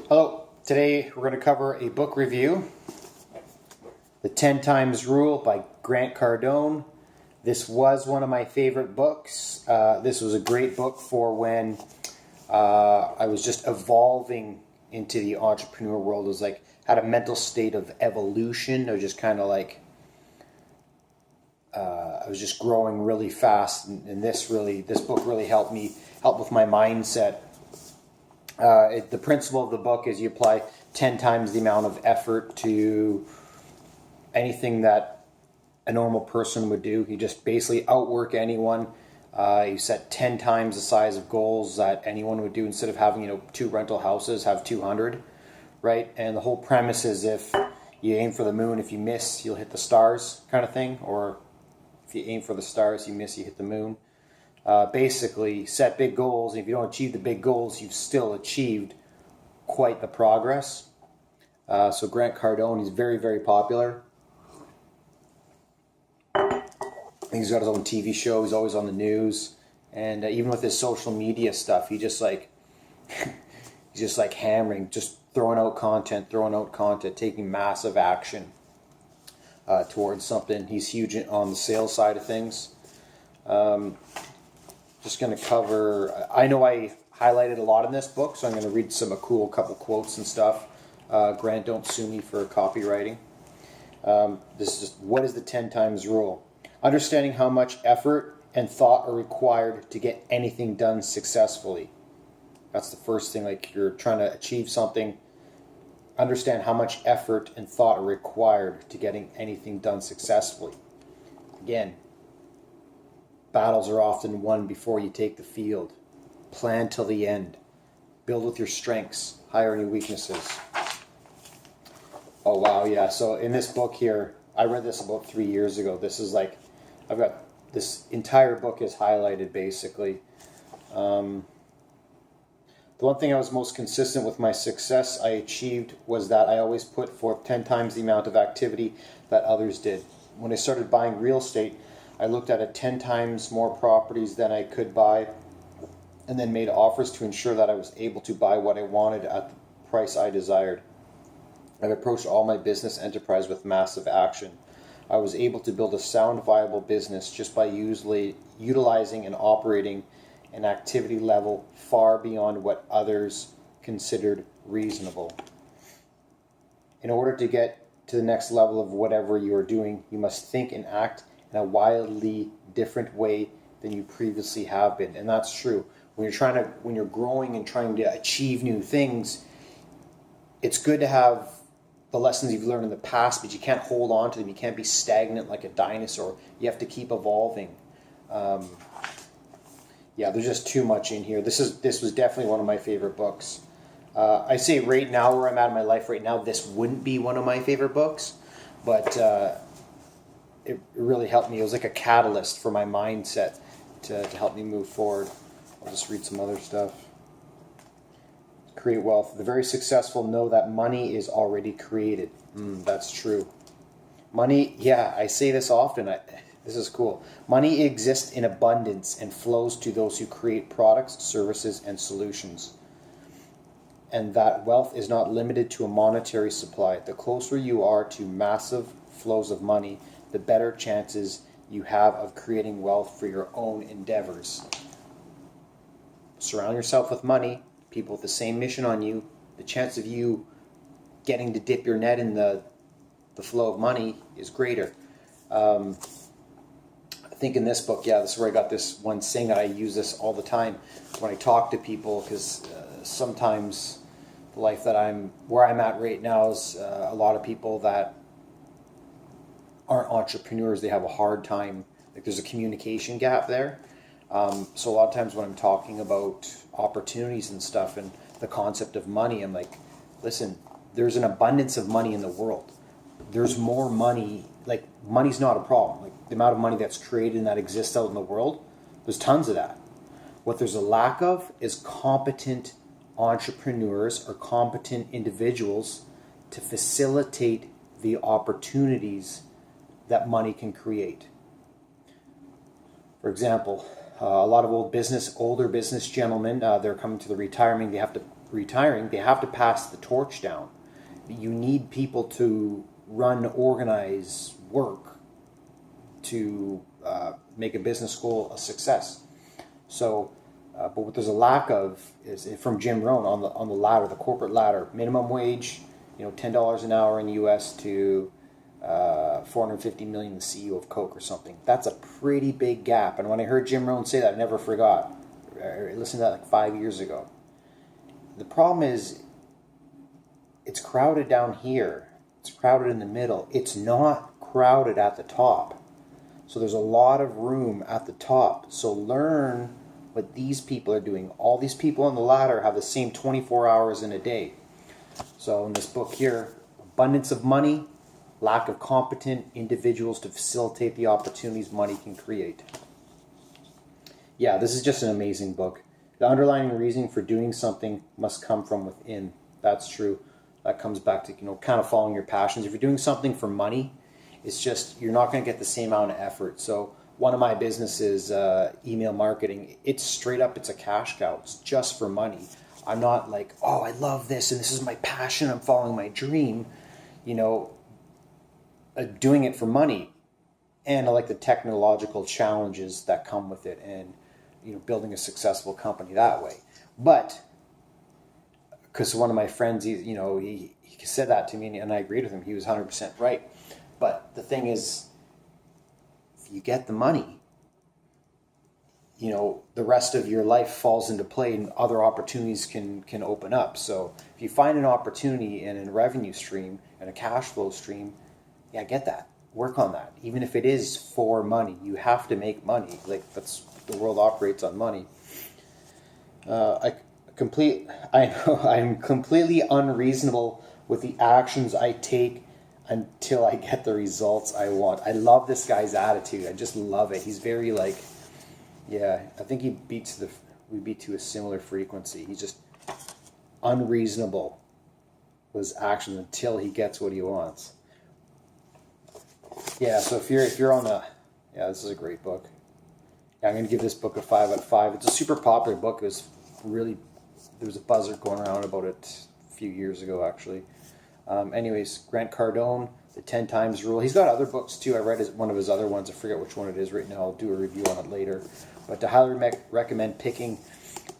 Hello, today we're going to cover a book review, The 10 Times Rule by Grant Cardone. This was one of my favorite books. This was a great book for when I was just evolving into the entrepreneur world. It was like, had a mental state of evolution. I was just kind of like, I was just growing really fast, and this book really helped with my mindset. The principle of the book is you apply 10 times the amount of effort to anything that a normal person would do. You just basically outwork anyone. You set 10 times the size of goals that anyone would do. Instead of having 2 rental houses, have 200, right? And the whole premise is if you aim for the moon, if you miss, you'll hit the stars, kind of thing. Or if you aim for the stars, you miss, you hit the moon. Basically, set big goals, and if you don't achieve the big goals, you've still achieved quite the progress. So Grant Cardone, he's very, very popular. He's got his own TV show. He's always on the news, and even with his social media stuff, he's just like hammering, just throwing out content, taking massive action towards something. He's huge on the sales side of things. Just going to cover, I know I highlighted a lot in this book, so I'm going to read some couple quotes and stuff. Grant, don't sue me for copywriting. This is just, what is the 10 times rule? Understanding how much effort and thought are required to get anything done successfully. That's the first thing, like you're trying to achieve something. Understand how much effort and thought are required to getting anything done successfully. Again, battles are often won before you take the field. Plan till the end. Build with your strengths. Hire any weaknesses. Oh wow, yeah. So in this book here, I read this about 3 years ago. This is like, I've got this entire book is highlighted basically. The one thing I was most consistent with my success I achieved was that I always put forth 10 times the amount of activity that others did. When I started buying real estate, I looked at 10 times more properties than I could buy, and then made offers to ensure that I was able to buy what I wanted at the price I desired. I've approached all my business enterprise with massive action. I was able to build a sound, viable business just by utilizing and operating an activity level far beyond what others considered reasonable. In order to get to the next level of whatever you are doing, you must think and act in a wildly different way than you previously have been. And that's true. When you're growing and trying to achieve new things, it's good to have the lessons you've learned in the past, but you can't hold on to them. You can't be stagnant like a dinosaur. You have to keep evolving. Yeah, there's just too much in here. This was definitely one of my favorite books. I say right now, where I'm at in my life right now, this wouldn't be one of my favorite books, but it really helped me. It was like a catalyst for my mindset to help me move forward. I'll just read some other stuff. Create wealth. The very successful know that money is already created. That's true. Money, yeah, I say this often. This is cool. Money exists in abundance and flows to those who create products, services, and solutions. And that wealth is not limited to a monetary supply. The closer you are to massive flows of money, the better chances you have of creating wealth for your own endeavors. Surround yourself with money, people with the same mission on you. The chance of you getting to dip your net in the flow of money is greater. I think in this book, yeah, this is where I got this one saying. I use this all the time when I talk to people, because sometimes the life that where I'm at right now is a lot of people that aren't entrepreneurs. They have a hard time, like there's a communication gap there. So a lot of times when I'm talking about opportunities and stuff and the concept of money, I'm like, listen, there's an abundance of money in the world. There's more money, like money's not a problem. Like the amount of money that's created and that exists out in the world, there's tons of that. What there's a lack of is competent entrepreneurs or competent individuals to facilitate the opportunities that money can create. For example, a lot of older business gentlemen, they're coming to the retirement. They have to retiring, they have to pass the torch down. You need people to run, organize, work to make a business school a success. So, but what there's a lack of is from Jim Rohn on the ladder, the corporate ladder, minimum wage, $10 an hour in the U.S. to 450 million, the CEO of Coke or something. That's a pretty big gap. And when I heard Jim Rohn say that, I never forgot. I listened to that like 5 years ago. The problem is, it's crowded down here. It's crowded in the middle. It's not crowded at the top. So there's a lot of room at the top. So learn what these people are doing. All these people on the ladder have the same 24 hours in a day. So in this book here, abundance of money, lack of competent individuals to facilitate the opportunities money can create. Yeah, this is just an amazing book. The underlying reason for doing something must come from within. That's true. That comes back to, kind of following your passions. If you're doing something for money, it's just, you're not going to get the same amount of effort. So one of my businesses, email marketing, it's straight up, it's a cash cow. It's just for money. I'm not like, oh, I love this and this is my passion, I'm following my dream, doing it for money. And I like the technological challenges that come with it and, building a successful company that way. But, because one of my friends, he said that to me and I agreed with him. He was 100% right. But the thing is, if you get the money, the rest of your life falls into play and other opportunities can open up. So if you find an opportunity in a revenue stream and a cash flow stream, yeah, get that. Work on that. Even if it is for money, you have to make money. Like, that's, the world operates on money. I know I'm completely unreasonable with the actions I take until I get the results I want. I love this guy's attitude. I just love it. He's very I think we beat to a similar frequency. He's just unreasonable with his actions until he gets what he wants. Yeah, so if you're on this is a great book. Yeah, I'm going to give this book a 5 out of 5. It's a super popular book. It was there was a buzzer going around about it a few years ago, actually. Anyways, Grant Cardone, The 10 Times Rule. He's got other books too. I read one of his other ones. I forget which one it is right now. I'll do a review on it later. But I highly recommend picking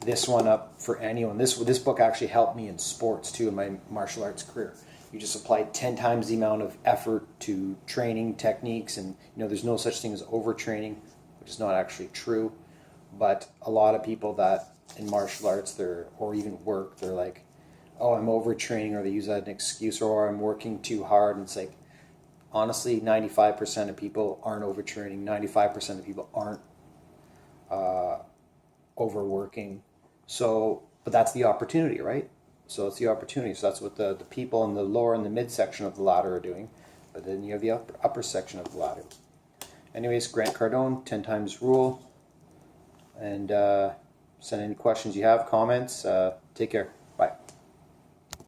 this one up for anyone. This book actually helped me in sports too, in my martial arts career. You just apply 10 times the amount of effort to training techniques, and there's no such thing as overtraining, which is not actually true. But a lot of people that in martial arts, or even work, they're like, oh, I'm overtraining, or they use that as an excuse, or I'm working too hard. And it's like, honestly, 95% of people aren't overtraining. 95% of people aren't overworking. So, but that's the opportunity, right? So it's the opportunity. So that's what the people in the lower and the mid section of the ladder are doing. But then you have the upper section of the ladder. Anyways, Grant Cardone, 10 Times Rule. And send any questions you have, comments. Take care.